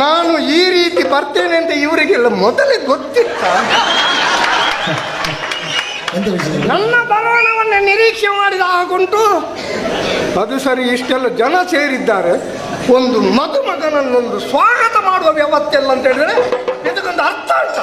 ನಾನು ಈ ರೀತಿ ಬರ್ತೇನೆ ಅಂತ ಇವರಿಗೆಲ್ಲ ಮೊದಲೇ ಗೊತ್ತಿತ್ತ. ನನ್ನ ಬರೋಣವನ್ನು ನಿರೀಕ್ಷೆ ಮಾಡಿದ ಹಾಗುಂಟು. ಅದು ಸರಿ, ಇಷ್ಟೆಲ್ಲ ಜನ ಸೇರಿದ್ದಾರೆ, ಒಂದು ಮದುಮಗನನ್ನೊಂದು ಸ್ವಾಗತ ಮಾಡುವ ವ್ಯವಸ್ಥೆ ಇಲ್ಲ ಅಂತ ಹೇಳಿದ್ರೆ ಇದಕ್ಕೊಂದು ಅರ್ಥ ಉಂಟ?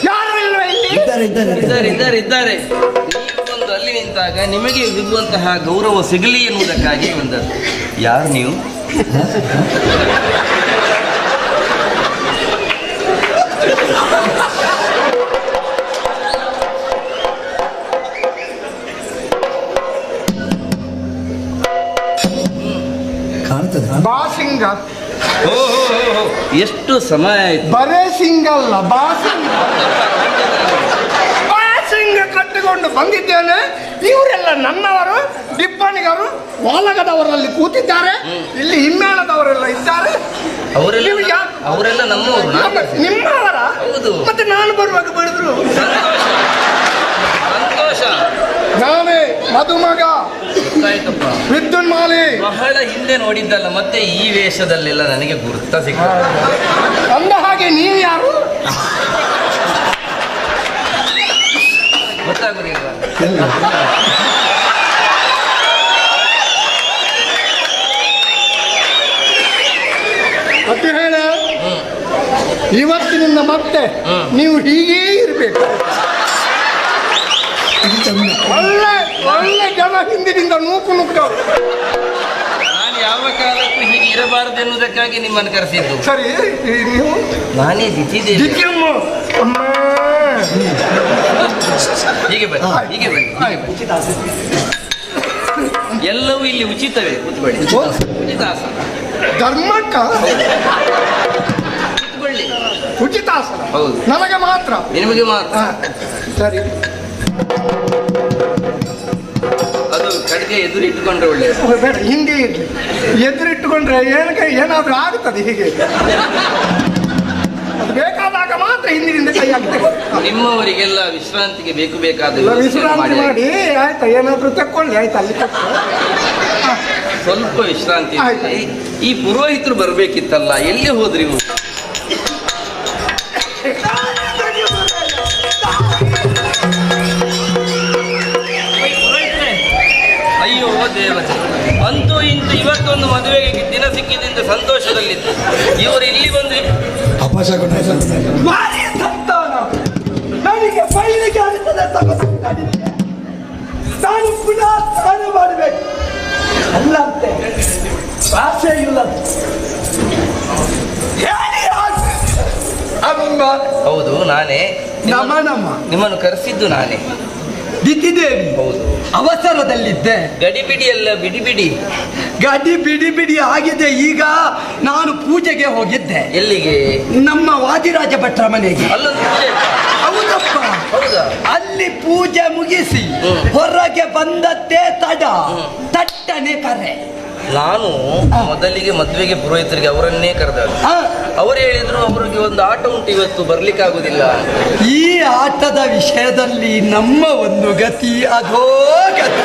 ಯಾರು ಇಲ್ವಾ ಇಲ್ಲಿ? ಇದ್ದಾರೆ. ಒಂದು ಅಲ್ಲಿ ನಿಂತಾಗ ನಿಮಗೆ ಸಿಗುವಂತಹ ಗೌರವ ಸಿಗಲಿ ಎನ್ನುವುದಕ್ಕಾಗಿ ಬಂದದ್ದು. ಯಾರು ನೀವು? ಬಾಸಿಂಗ. ಎಷ್ಟು ಸಮಯ ಆಯ್ತು? ಬರೇ ಸಿಂಗಲ್ಲ, ಬಾಸಿಂಗ. ಬಾಸಿಂಗ ಕಟ್ಟಿಕೊಂಡು ಬಂದಿದ್ದೇನೆ. ಇವರೆಲ್ಲ ನನ್ನವರು, ಡಿಪ್ಪಣಿಗರು, ವಾಲಗದವರಲ್ಲಿ ಕೂತಿದ್ದಾರೆ, ಇಲ್ಲಿ ಹಿಮ್ಮೇಳದವರೆಲ್ಲ ಇದ್ದಾರೆ. ಅವರೆಲ್ಲ ನಮ್ಮವರು. ನಿಮ್ಮವರ? ಮತ್ತೆ ನಾನು ಬರುವಾಗ ಬಡಿದ್ರು. ಸಂತೋಷ. ನಾನೇ ಮದುಮಗ ವಿದ್ಯುನ್ಮಾಲಿ. ಬಹಳ ಹಿಂದೆ ನೋಡಿದ್ದಲ್ಲ, ಮತ್ತೆ ಈ ವೇಷದಲ್ಲೆಲ್ಲ ನನಗೆ ಗುರ್ತ ಸಿಕ್ಕ. ಅಂದ ಹಾಗೆ ನೀವು ಯಾರು? ಗೊತ್ತಾಗುದಿಲ್ಲ. ಮತ್ತೆ ಹೇಳ, ಇವತ್ತಿನಿಂದ ಮತ್ತೆ ನೀವು ಹೀಗೇ ಇರಬೇಕು. ಒಳ್ಳೆ ಒಳ್ಳೆ ಜನ ಹಿಂದಿನಿಂದ ನುಗ್ಗವರು. ನಾನು ಯಾವ ಕಾಲಕ್ಕೂ ಹೀಗೆ ಇರಬಾರದು ಎನ್ನುವುದಕ್ಕಾಗಿ ನಿಮ್ಮನ್ನು ಕರೆಸಿದ್ದು. ಸರಿ, ನೀವು? ನಾನೇ ದಿತಿದ್ದೇನೆ. ಅಮ್ಮ, ಹೀಗೆ ಬನ್ನಿ. ಎಲ್ಲವೂ ಇಲ್ಲಿ ಉಚಿತವೇ, ಕೂತ್ಕೊಳ್ಳಿ. ಉಚಿತಾಸನ. ಧರ್ಮಕ್ಕ ಕೂತ್ಕೊಳ್ಳಿ. ಉಚಿತಾಸನ? ಹೌದು. ನನಗೆ ಮಾತ್ರ? ನಿಮಗೆ ಮಾತ್ರ. ಸರಿ. ಅದು ಕಡೆಗೆ ಎದುರಿಟ್ಟುಕೊಂಡ್ರೆ ಒಳ್ಳೆಯದು. ಬೇಡ, ಹಿಂಗೆ ಇರಲಿ. ಎದುರಿಟ್ಟುಕೊಂಡ್ರೆ ಏನಾದ್ರೂ ಆಗುತ್ತದೆ. ಹೀಗೆ ಅದು ಬೇಕಾದಾಗ ಮಾತ್ರ ಹಿಂದಿನಿಂದ ಕೈ ಹಾಕ್ತೇವೆ. ನಿಮ್ಮವರಿಗೆಲ್ಲ ವಿಶ್ರಾಂತಿಗೆ ಬೇಕಾದ ವಿಶ್ರಾಂತಿ ಮಾಡಿ ಆಯ್ತಾ, ಏನಾದ್ರೂ ತಕ್ಕೊಳ್ಳಿ. ಆಯ್ತಾ, ಅಲ್ಲಿ ಸ್ವಲ್ಪ ವಿಶ್ರಾಂತಿ. ಈ ಪುರೋಹಿತರು ಬರ್ಬೇಕಿತ್ತಲ್ಲ, ಎಲ್ಲಿ ಹೋದ್ರಿ ನೀವು? ಅಯ್ಯೋ ದೇವತೆ, ಅಂತೂ ಇಂತೂ ಇವತ್ತೊಂದು ಮದುವೆಗೆ ದಿನ ಸಿಕ್ಕಿದಿಂದ ಸಂತೋಷದಲ್ಲಿತ್ತು. ಇವರು ಇಲ್ಲಿ ಬಂದು ನನಗೆ ಬಯಲಿಗೆ ಆಗುತ್ತದೆ. ನಾನು ಪುನಃ ಸ್ನಾನ ಮಾಡಬೇಕು ಅಲ್ಲಂತೆ. ಭಾಷೆ ಇಲ್ಲ. ಹೌದು, ನಾನೇ ನಿಮ್ಮನ್ನು ಕರೆಸಿದ್ದು. ನಾನೇ ದಿತಿದೇವಿ. ಹೌದು, ಅವಸರದಲ್ಲಿದ್ದೆ. ಗಡಿಬಿಡಿ ಅಲ್ಲ, ಬಿಡಿ. ಗಡಿ ಬಿಡಿ ಆಗಿದೆ. ಈಗ ನಾನು ಪೂಜೆಗೆ ಹೋಗಿದ್ದೆ. ಎಲ್ಲಿಗೆ? ನಮ್ಮ ವಾದಿರಾಜ ಭಟ್ರ ಮನೆಗೆ. ಅಲ್ಲೊಂದು ಹೌದಪ್ಪ. ಹೌದಾ? ಅಲ್ಲಿ ಪೂಜೆ ಮುಗಿಸಿ ಹೊರಗೆ ಬಂದದ್ದೇ ತಟ್ಟನೆ ಕರೆ. ನಾನು ಮೊದಲಿಗೆ ಮದುವೆಗೆ ಪುರೋಹಿತರಿಗೆ ಅವರನ್ನೇ ಕರೆದಾಗ ಅವರು ಹೇಳಿದ್ರು, ಅವರಿಗೆ ಒಂದು ಆಟ ಉಂಟು, ಇವತ್ತು ಬರ್ಲಿಕ್ಕಾಗುದಿಲ್ಲ. ಈ ಆಟದ ವಿಷಯದಲ್ಲಿ ನಮ್ಮ ಒಂದು ಗತಿ ಅದೋ ಗತಿ.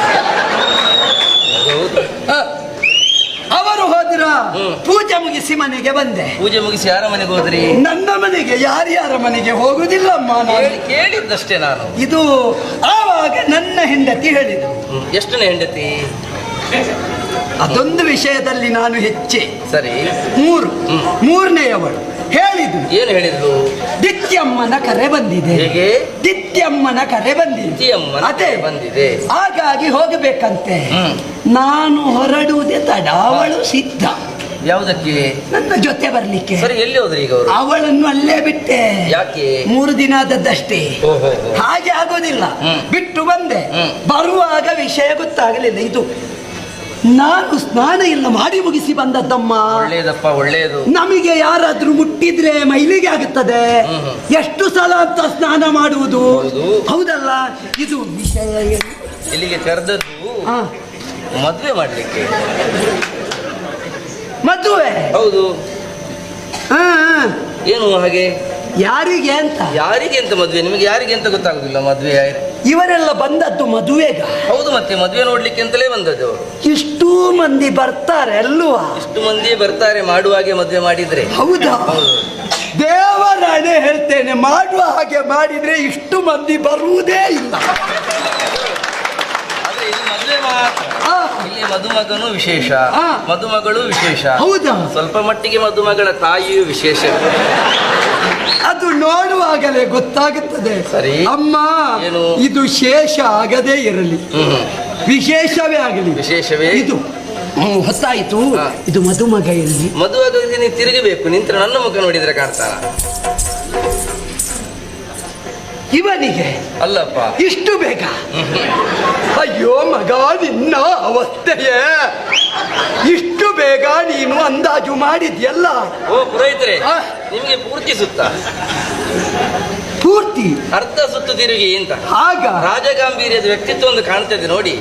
ಅವರು ಹೋದ್ರ ಪೂಜೆ ಮುಗಿಸಿ ಮನೆಗೆ ಬಂದೆ. ಪೂಜೆ ಮುಗಿಸಿ ಯಾರ ಮನೆಗೆ ಹೋದ್ರಿ? ನನ್ನ ಮನೆಗೆ. ಯಾರ್ಯಾರ ಮನೆಗೆ ಹೋಗುದಿಲ್ಲಮ್ಮ, ಕೇಳಿದ್ದಷ್ಟೇ ನಾನು. ಇದು ಆವಾಗ ನನ್ನ ಹೆಂಡತಿ ಹೇಳಿದ್ರು. ಎಷ್ಟನೇ ಹೆಂಡತಿ? ಅದೊಂದು ವಿಷಯದಲ್ಲಿ ನಾನು ಹೆಚ್ಚೆ. ಸರಿ. ಮೂರನೆಯವಳು ಹೇಳಿದ್ರು. ಏನು ಹೇಳಿದ್ರು? ದಿತ್ಯಮ್ಮನ ಕರೆ ಬಂದಿದೆ. ಹೇಗೆ? ದಿತ್ಯಮ್ಮನ ಕರೆ ಬಂದಿದೆ. ಅದೇ ಬಂದಿದೆ, ಹಾಗಾಗಿ ಹೋಗಬೇಕಂತೆ. ನಾನು ಹೊರಡುವುದೇ ತಡ. ಅವಳು ಸಿದ್ಧ. ಯಾವುದಕ್ಕೆ? ನನ್ನ ಜೊತೆ ಬರ್ಲಿಕ್ಕೆ. ಸರಿ, ಎಲ್ಲಿ ಹೋದ್ರಿ ಈಗ ಅವರು? ಅವಳನ್ನು ಅಲ್ಲೇ ಬಿಟ್ಟೆ. ಯಾಕೆ? 3 ದಿನ ಆದದ್ದಷ್ಟೇ. ಹಾಗೆ ಆಗೋದಿಲ್ಲ. ಬಿಟ್ಟು ಬಂದೆ. ಬರುವಾಗ ವಿಷಯ ಗೊತ್ತಾಗಲಿಲ್ಲ. ಇದು ನಾನು ಸ್ನಾನ ಎಲ್ಲ ಮಾಡಿ ಮುಗಿಸಿ ಬಂದದ್ದಮ್ಮ. ಒಳ್ಳೆಯದಪ್ಪ, ಒಳ್ಳೆಯದು. ನಮಗೆ ಯಾರಾದ್ರೂ ಮುಟ್ಟಿದ್ರೆ ಮೈಲಿಗೆ ಆಗುತ್ತದೆ. ಎಷ್ಟು ಸಲ ಅಂತ ಸ್ನಾನ ಮಾಡುವುದು? ಹೌದಲ್ಲ? ಇದು ವಿಷಯ. ಇಲ್ಲಿಗೆ ಕರೆದದ್ದು ಮದುವೆ ಮಾಡ್ಲಿಕ್ಕೆ. ಮದುವೆ? ಹೌದು. ಏನು ಹಾಗೆ? ಯಾರಿಗೆ ಅಂತ? ಯಾರಿಗೆ ಅಂತ ಮದುವೆ? ನಿಮಗೆ ಯಾರಿಗೆ ಅಂತ ಗೊತ್ತಾಗುದಿಲ್ಲ ಮದುವೆ? ಇವರೆಲ್ಲ ಬಂದದ್ದು ಮದುವೆಗ? ಹೌದು, ಮತ್ತೆ ಮದುವೆ ನೋಡ್ಲಿಕ್ಕೆ ಅಂತಲೇ ಬಂದದ್ದು. ಇಷ್ಟೂ ಮಂದಿ ಬರ್ತಾರೆ ಅಲ್ವಾ? ಇಷ್ಟು ಮಂದಿ ಬರ್ತಾರೆ ಮಾಡುವಾಗೆ ಮದುವೆ ಮಾಡಿದ್ರೆ. ಹೌದಾ? ಹೌದು. ದೇವರಾಣೆ ಹೇಳ್ತೇನೆ, ಮಾಡುವ ಹಾಗೆ ಮಾಡಿದ್ರೆ ಇಷ್ಟು ಮಂದಿ ಬರುವುದೇ ಇಲ್ಲ. ಆದ್ರೆ ಇದು ಮದುವೆ ಮಾತ್ರ. ಇಲ್ಲಿ ಮದುಮಗನು ವಿಶೇಷ, ಮದುಮಗಳು ವಿಶೇಷ. ಹೌದಾ? ಸ್ವಲ್ಪ ಮಟ್ಟಿಗೆ ಮದುಮಗಳ ತಾಯಿಯು ವಿಶೇಷ. ಅದು ನೋಡುವಾಗಲೇ ಗೊತ್ತಾಗುತ್ತದೆ. ಸರಿ. ಅಮ್ಮ, ಏನು? ಇದು ಶೇಷ ಆಗದೇ ಇರಲಿ, ವಿಶೇಷವೇ ಆಗಲಿ. ವಿಶೇಷವೇ ಇದು ಹೊತ್ತಾಯಿತು. ಇದು ಮದುಮಗ ಎಲ್ಲಿ? ಮದುವಾಗ ನೀನು ತಿರುಗಬೇಕು, ನಿಂತ್ರ ನನ್ನ ಮುಖ ನೋಡಿದ್ರೆ ಕಾಣ್ತಾನ. ಇವನಿಗೆ ಅಲ್ಲಪ್ಪ ಇಷ್ಟು ಬೇಗ? ಅಯ್ಯೋ ಮಗ, ನಿನ್ನ ಅವಸ್ಥೆಯೇ ಇಷ್ಟು ಬೇಗ ನೀನು ಅಂದಾಜು ಮಾಡಿದ್ಯಲ್ಲ. ಓ ಪುರೋಹಿತರೆ, ನಿಮಗೆ ಪೂರ್ತಿ ಸುತ್ತ? ಪೂರ್ತಿ ಅರ್ಧ ಸುತ್ತು ತಿರುಗಿ ಅಂತ. ಆಗ ರಾಜಗಾಂಭೀರ್ಯದ ವ್ಯಕ್ತಿತ್ವ ಒಂದು ಕಾಣ್ತದೆ ನೋಡಿ.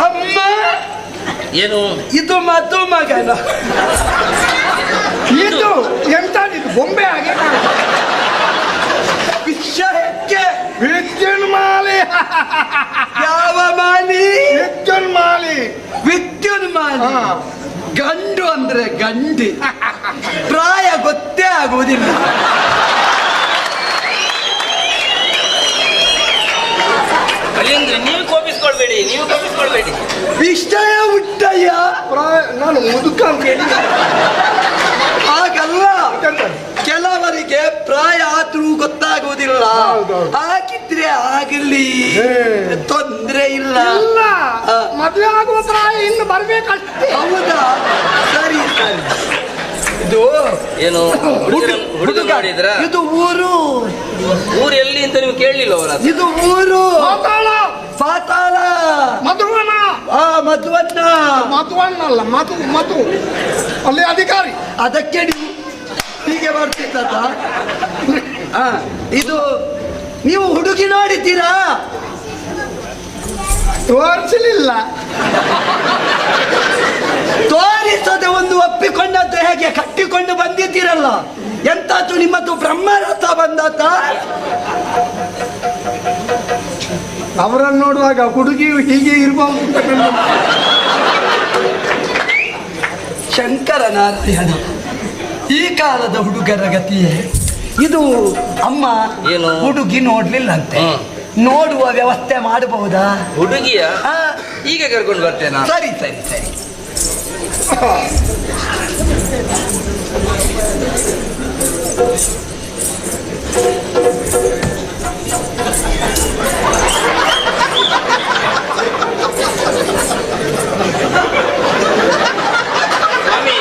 ಅಮ್ಮ, ಏನು ಇದು ಮದುಮಗನ? ಇದು ಎಂತಾದಿದು ಬೊಂಬೆ ಹಾಗೆ ವಿಷಯಕ್ಕೆ ವಿದ್ಯುನ್ಮಾಲಿ. ಯಾವ ಮಾಲಿ? ವಿದ್ಯುನ್ಮಾಲಿ. ವಿದ್ಯುನ್ಮಾಲಿ. ಹಾ. ಗಂಡು ಅಂದ್ರೆ ಗಂಡಿ, ಪ್ರಾಯ ಗೊತ್ತೇ ಆಗುವುದಿಲ್ಲ. ಅಲ್ಲಿಂದ್ರೆ ನೀವು ಕೋಪಿಸ್ಕೊಳ್ಬೇಡಿ, ನೀವು ಕೋಪಿಸ್ಕೊಳ್ಬೇಡಿ. ವಿಷಯ ಉಂಟಯ್ಯ. ನಾನು ಮುದುಕ ಅಂತ ಹೇಳಿ ಹಾಗಲ್ಲ, ಕೆಲವರಿಗೆ ಪ್ರಾಯ ಆದ್ರೂ ಗೊತ್ತಾಗುವುದಿಲ್ಲ. ಹೌದೌದು. ಹಾಗಿದ್ರೆ ಆಗಲಿ, ತೊಂದ್ರೆ ಇಲ್ಲ. ಇಲ್ಲ, ಆ. ಮದುವೆ ಆಗುವ ಪ್ರಾಯ ಇನ್ನು ಬರ್ಬೇಕಷ್ಟೇ. ಹೌದಾ? ಸರಿ ಸರಿ. ಇದು ಏನು ಹುಡುಗ ನೋಡಿದ್ರ? ಇದು ಊರು. ಊರು ಎಲ್ಲಿ ಅಂತ ನೀವು ಕೇಳಲಿಲ್ಲ ಅವರ? ಇದು ಊರು ಪಾತಾಳ. ಪಾತಾಳ. ಮಧುವನ. ಮಧುವನ್ನ. ಮಧುವಣ್ಣಲ್ಲ, ಮಧು ಅಲ್ಲಿ ಅಧಿಕಾರಿ. ಅದಕ್ಕೆ ನೀವು ಹೀಗೆ ಮಾಡ್ತಿದ್ದ? ಇದು ನೀವು ಹುಡುಗಿ ನೋಡಿದ್ದೀರಾ? ತೋರಿಸಲಿಲ್ಲ. ತೋರಿಸದೆ ಒಂದು ಒಪ್ಪಿಕೊಂಡದ್ದು ಹೇಗೆ? ಕಟ್ಟಿಕೊಂಡು ಬಂದಿದ್ದೀರಲ್ಲ, ಎಂತಾತು ನಿಮ್ಮದು ಬ್ರಹ್ಮರಥ ಬಂದಾತ? ಅವರನ್ನು ನೋಡುವಾಗ ಹುಡುಗಿಯು ಹೀಗೆ ಇರಬಹುದು ಅಂತ ಕಂಡು. ಶಂಕರ ನಾರಾಯಣ, ಈ ಕಾಲದ ಹುಡುಗರ ಗತಿಯೇ ಇದು. ಅಮ್ಮ, ಏನು? ಹುಡುಗಿ ನೋಡ್ಲಿಲ್ಲಂತೆ, ನೋಡುವ ವ್ಯವಸ್ಥೆ ಮಾಡಬಹುದಾ? ಹುಡುಗಿಯ ಈಗ ಕರ್ಕೊಂಡು ಬರ್ತೇನಾ? ಸರಿ ಸರಿ ಸರಿ. ಸ್ವಾಮಿ,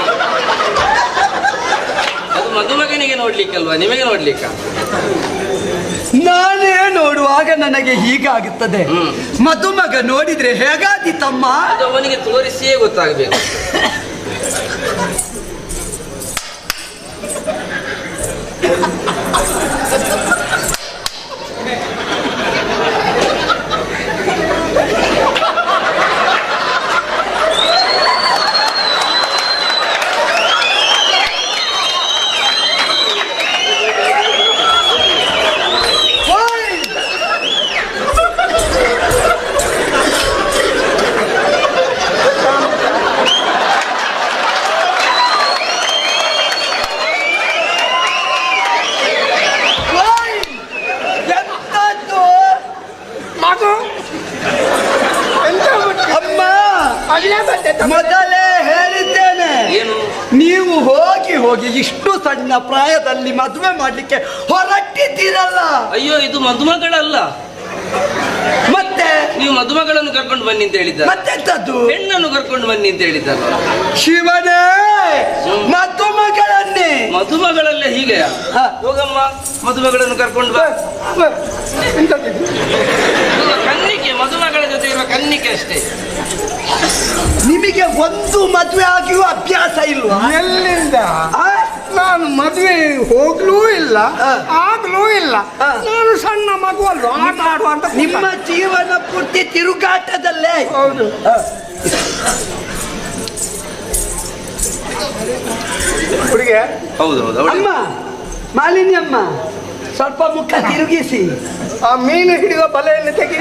ಅದು ಮದುಮಗನಿಗೆ ನೋಡ್ಲಿಕ್ಕಲ್ವಾ, ನಿಮಗೆ ನೋಡ್ಲಿಕ್ಕ? ನಾನೇ ನೋಡುವಾಗ ನನಗೆ ಹೀಗಾಗುತ್ತದೆ. ಮದುಮಗ ನೋಡಿದ್ರೆ ಹೇಗಾದೀತಮ್ಮ? ಅದು ಅವನಿಗೆ ತೋರಿಸಿಯೇ ಗೊತ್ತಾಗಬೇಕು. ಮೊದಲೇ ಹೇಳಿದ್ದೇನೆ, ಏನು? ನೀವು ಹೋಗಿ ಹೋಗಿ ಇಷ್ಟು ಸಣ್ಣ ಪ್ರಾಯದಲ್ಲಿ ಮದುವೆ ಮಾಡ್ಲಿಕ್ಕೆ ಹೊರಟಿದ್ದೀರಲ್ಲ. ಅಯ್ಯೋ, ಇದು ಮದುಮಗಳಲ್ಲ. ಮತ್ತೆ ನೀವು ಮದುಮಗಳನ್ನು ಕರ್ಕೊಂಡು ಬನ್ನಿ ಅಂತ ಹೇಳಿದ್ದ. ಮತ್ತೆಂತದ್ದು? ಹೆಣ್ಣನ್ನು ಕರ್ಕೊಂಡು ಬನ್ನಿ ಅಂತ ಹೇಳಿದ್ದಲ್ಲ. ಶಿವನೇ, ಮದುಮಗಳನ್ನೇ. ಮದುಮಗಳಲ್ಲೇ ಹೀಗೆ? ಹೋಗಮ್ಮ, ಮದುಮಗಳನ್ನು ಕರ್ಕೊಂಡು ಬಾ. ಕನ್ನಿಕೆ, ಮದುಮಗಳ ಜೊತೆ ಇರುವ ಕನ್ನಿಕೆ ಅಷ್ಟೇ. ನಿಮಗೆ ಒಂದು ಮದುವೆ ಆಗಿಯೂ ಅಭ್ಯಾಸ ಇಲ್ವಾ? ಎಲ್ಲಿಂದ? ನಾನು ಮದುವೆ ಹೋಗ್ಲೂ ಇಲ್ಲ, ಆಗ್ಲೂ ಇಲ್ಲ. ನಾನು ಸಣ್ಣ ಮಗು ಅಲ್ವಾ, ಆಟ ಆಡುವಂತ. ನಿಮ್ಮ ಜೀವನ ಪೂರ್ತಿ ತಿರುಗಾಟದಲ್ಲೇ. ಹೌದು. ಹುಡುಗೆ ಹೌದು ಹೌದು ಅವಳು ಅಮ್ಮ ಮಾಲಿನಿ ಅಮ್ಮ ಸ್ವಲ್ಪ ಮುಖ ತಿರುಗಿಸಿ. ಆ ಮೀನು ಹಿಡಿಯುವ ಬಲೆಯನ್ನು ತೆಗಿ.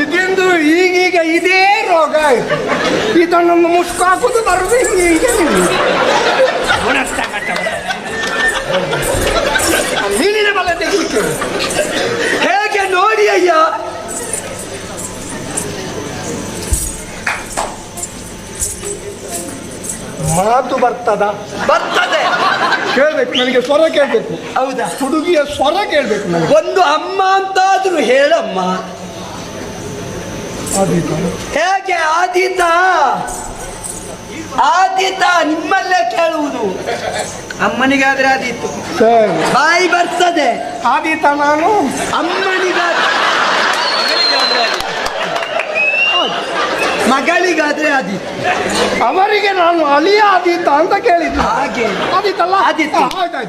ಇದೆಂದು ಈಗೀಗ ಇದೇ ರೋಗ ಆಯ್ತು. ಇದನ್ನೊಂದು ಮುಸ್ಕು ಹಾಕುದು ಬರುದು ಹೀಗೆ ಮೀನಿನ ಬಲೆ ತೆಗಿಲಿಕ್ಕೆ ಹೇಗೆ ನೋಡಿ ಅಯ್ಯ. ಮಾತು ಬರ್ತದ? ಬರ್ತದೆ. ಕೇಳ್ಬೇಕು ನನಗೆ, ಸ್ವರ ಕೇಳ್ಬೇಕು. ಹೌದಾ? ಹುಡುಗಿಯ ಸ್ವರ ಕೇಳ್ಬೇಕು ನನಗೆ. ಒಂದು ಅಮ್ಮ ಅಂತಾದ್ರೂ ಹೇಳಮ್ಮ. ಆದೀತು. ಹೇಗೆ ಆದೀತ? ಆದೀತ ನಿಮ್ಮಲ್ಲೇ ಕೇಳುವುದು. ಅಮ್ಮನಿಗಾದ್ರೆ ಆದೀತು, ಸರಿ ಬಾಯಿ ಬರ್ತದೆ. ಆದೀತ ನಾನು ಅಮ್ಮನಿಗಾದ್ರೆ ಮಗಳಿಗಾದ್ರೆ ಆದೀತು. ಅವರಿಗೆ ನಾನು ಅಳಿಯ ಆದೀತ ಅಂತ ಕೇಳಿದ್ದು. ಹಾಗೆ ಆದೀತಲ್ಲ? ಆದೀತು. ಆಯ್ತಾಯ್ತು.